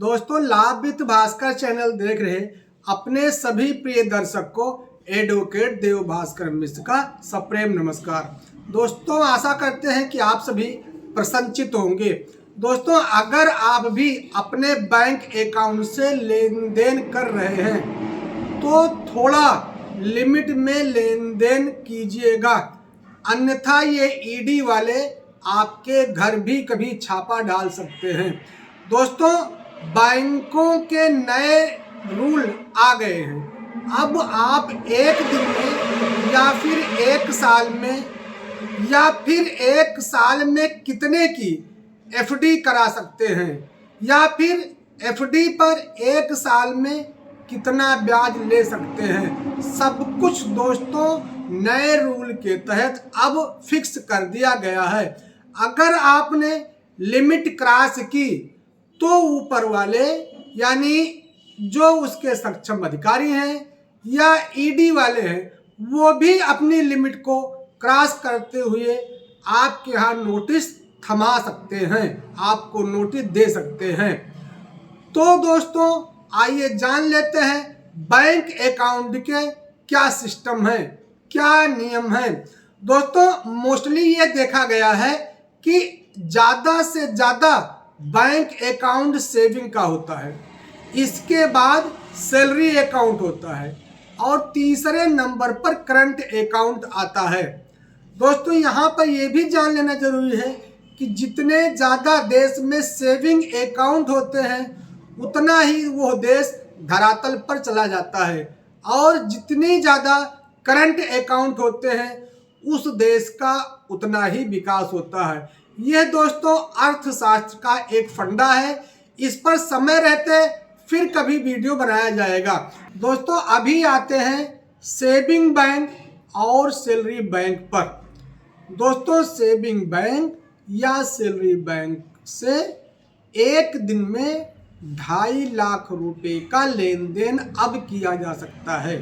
दोस्तों, लाभवित भास्कर चैनल देख रहे अपने सभी प्रिय दर्शक को एडवोकेट देव भास्कर मिश्र का सप्रेम नमस्कार। दोस्तों, आशा करते हैं कि आप सभी प्रसन्नचित होंगे। दोस्तों, अगर आप भी अपने बैंक अकाउंट से लेन देन कर रहे हैं तो थोड़ा लिमिट में लेन देन कीजिएगा, अन्यथा ये ईडी वाले आपके घर भी कभी छापा डाल सकते हैं। दोस्तों, बैंकों के नए रूल आ गए हैं। अब आप एक दिन में या फिर एक साल में या फिर एक साल में कितने की एफडी करा सकते हैं या फिर एफडी पर एक साल में कितना ब्याज ले सकते हैं, सब कुछ दोस्तों नए रूल के तहत अब फिक्स कर दिया गया है। अगर आपने लिमिट क्रॉस की तो ऊपर वाले यानी जो उसके सक्षम अधिकारी हैं या ईडी वाले हैं वो भी अपनी लिमिट को क्रॉस करते हुए आपके यहाँ नोटिस थमा सकते हैं, आपको नोटिस दे सकते हैं। तो दोस्तों, आइए जान लेते हैं बैंक अकाउंट के क्या सिस्टम है, क्या नियम है। दोस्तों, मोस्टली ये देखा गया है कि ज़्यादा से ज़्यादा बैंक अकाउंट सेविंग का होता है, इसके बाद सैलरी अकाउंट होता है और तीसरे नंबर पर करंट अकाउंट आता है। दोस्तों, यहाँ पर यह भी जान लेना जरूरी है कि जितने ज़्यादा देश में सेविंग अकाउंट होते हैं उतना ही वो देश धरातल पर चला जाता है और जितनी ज़्यादा करंट अकाउंट होते हैं उस देश का उतना ही विकास होता है। यह दोस्तों अर्थशास्त्र का एक फंडा है, इस पर समय रहते फिर कभी वीडियो बनाया जाएगा। दोस्तों, अभी आते हैं सेविंग बैंक और सैलरी बैंक पर। दोस्तों, सेविंग बैंक या सैलरी बैंक से एक दिन में 2.5 लाख रुपए का लेन देन अब किया जा सकता है।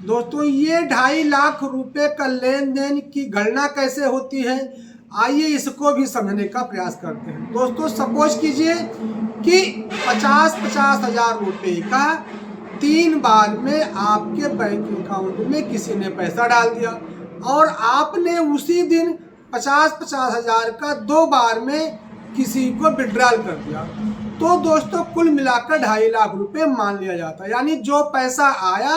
दोस्तों, ये 2.5 लाख रुपए का लेन देन की गणना कैसे होती है, आइए इसको भी समझने का प्रयास करते हैं। दोस्तों, सपोज कीजिए कि 50-50 हजार रुपए का 3 बार में आपके बैंक अकाउंट में किसी ने पैसा डाल दिया और आपने उसी दिन 50-50 हजार का 2 बार में किसी को विड्रॉल कर दिया, तो दोस्तों कुल मिलाकर 2.5 लाख रुपए मान लिया जाता है। यानी जो पैसा आया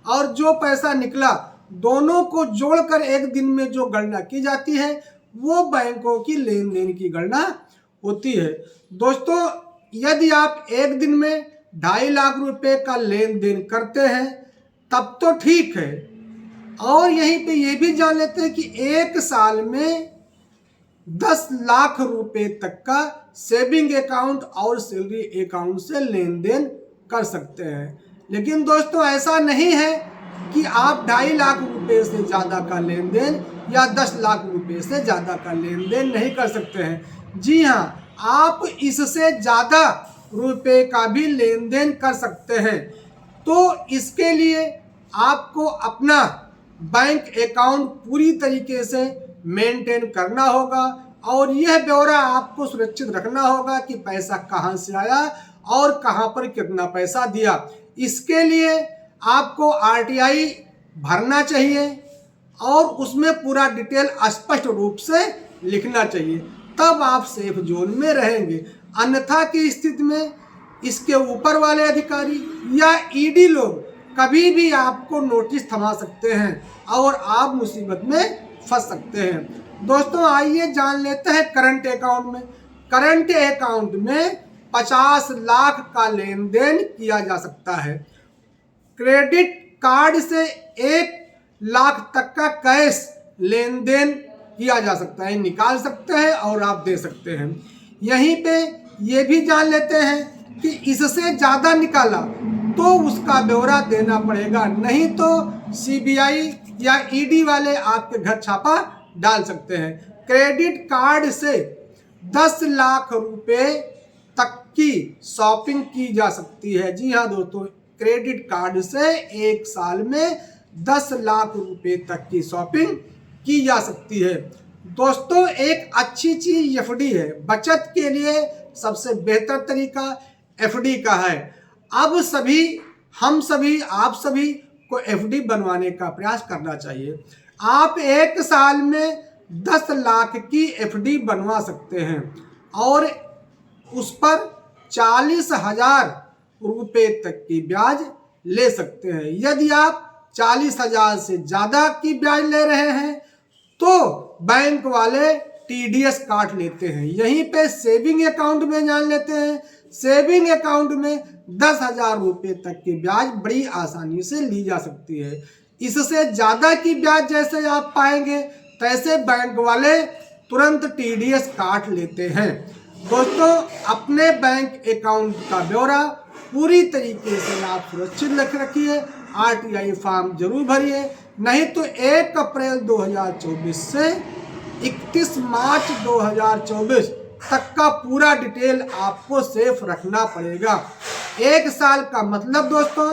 और जो पैसा निकला दोनों को जोड़कर एक दिन में जो गणना की जाती है वो बैंकों की लेन देन की गणना होती है। दोस्तों, यदि आप एक दिन में 2.5 लाख रुपए का लेन देन करते हैं तब तो ठीक है, और यहीं पे ये भी जान लेते हैं कि एक साल में 10 लाख रुपए तक का सेविंग अकाउंट और सैलरी अकाउंट से लेन देन कर सकते हैं। लेकिन दोस्तों, ऐसा नहीं है कि आप 2.5 लाख रुपए से ज़्यादा का लेन देन या 10 लाख रुपए से ज़्यादा का लेन देन नहीं कर सकते हैं। जी हाँ, आप इससे ज़्यादा रुपए का भी लेन देन कर सकते हैं। तो इसके लिए आपको अपना बैंक अकाउंट पूरी तरीके से मेंटेन करना होगा और यह ब्यौरा आपको सुरक्षित रखना होगा कि पैसा कहां से आया और कहां पर कितना पैसा दिया। इसके लिए आपको आरटीआई भरना चाहिए और उसमें पूरा डिटेल स्पष्ट रूप से लिखना चाहिए, तब आप सेफ जोन में रहेंगे। अन्यथा की स्थिति में इसके ऊपर वाले अधिकारी या ईडी लोग कभी भी आपको नोटिस थमा सकते हैं और आप मुसीबत में फंस सकते हैं। दोस्तों, आइए जान लेते हैं करंट अकाउंट में। करंट अकाउंट में 50 लाख का लेन देन किया जा सकता है। क्रेडिट कार्ड से 1 लाख तक का कैश लेन देन किया जा सकता है, निकाल सकते हैं और आप दे सकते हैं। यहीं पे ये भी जान लेते हैं कि इससे ज़्यादा निकाला तो उसका ब्यौरा देना पड़ेगा, नहीं तो सीबीआई या ईडी वाले आपके घर छापा डाल सकते हैं। क्रेडिट कार्ड से 10 लाख रुपए तक की शॉपिंग की जा सकती है। जी हाँ दोस्तों, क्रेडिट कार्ड से एक साल में 10 लाख रुपए तक की शॉपिंग की जा सकती है। दोस्तों, एक अच्छी चीज एफडी है। बचत के लिए सबसे बेहतर तरीका एफडी का है। अब हम सभी आप सभी को एफडी बनवाने का प्रयास करना चाहिए। आप एक साल में 10 लाख की एफडी बनवा सकते हैं और उस पर 40,000 रुपये तक की ब्याज ले सकते हैं। यदि आप 40,000 से ज़्यादा की ब्याज ले रहे हैं तो बैंक वाले टीडीएस काट लेते हैं। यहीं पे सेविंग अकाउंट में जान लेते हैं। सेविंग अकाउंट में 10,000 रुपये तक की ब्याज बड़ी आसानी से ली जा सकती है। इससे ज़्यादा की ब्याज जैसे आप पाएंगे तैसे बैंक वाले तुरंत टीडीएस काट लेते हैं। दोस्तों, अपने बैंक अकाउंट का ब्यौरा पूरी तरीके से आप सुरक्षित रखिए। आरटीआई फॉर्म जरूर भरिए, नहीं तो 1 अप्रैल 2024 से 31 मार्च 2024 तक का पूरा डिटेल आपको सेफ रखना पड़ेगा। 1 साल का मतलब दोस्तों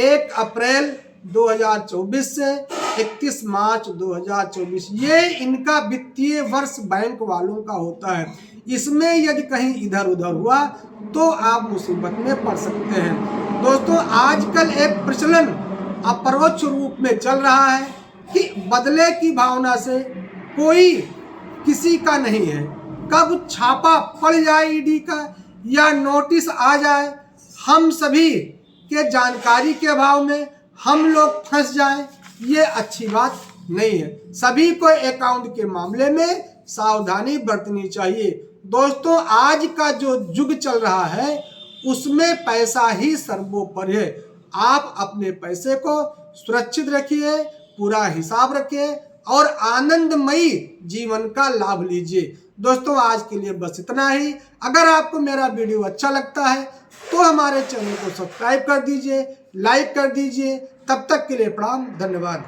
1 अप्रैल 2024 से 31 मार्च 2024 ये इनका वित्तीय वर्ष बैंक वालों का होता है। इसमें यदि कहीं इधर उधर हुआ तो आप मुसीबत में पड़ सकते हैं। दोस्तों, आजकल एक प्रचलन अपरोक्ष रूप में चल रहा है कि बदले की भावना से कोई किसी का नहीं है। कब छापा पड़ जाए ईडी का या नोटिस आ जाए, हम सभी के जानकारी के अभाव में हम लोग फंस जाएं, ये अच्छी बात नहीं है। सभी को अकाउंट के मामले में सावधानी बरतनी चाहिए। दोस्तों, आज का जो युग चल रहा है उसमें पैसा ही सर्वोपरि है। आप अपने पैसे को सुरक्षित रखिए, पूरा हिसाब रखिए और आनंदमयी जीवन का लाभ लीजिए। दोस्तों, आज के लिए बस इतना ही। अगर आपको मेरा वीडियो अच्छा लगता है तो हमारे चैनल को सब्सक्राइब कर दीजिए, लाइक कर दीजिए। तब तक के लिए प्रणाम, धन्यवाद।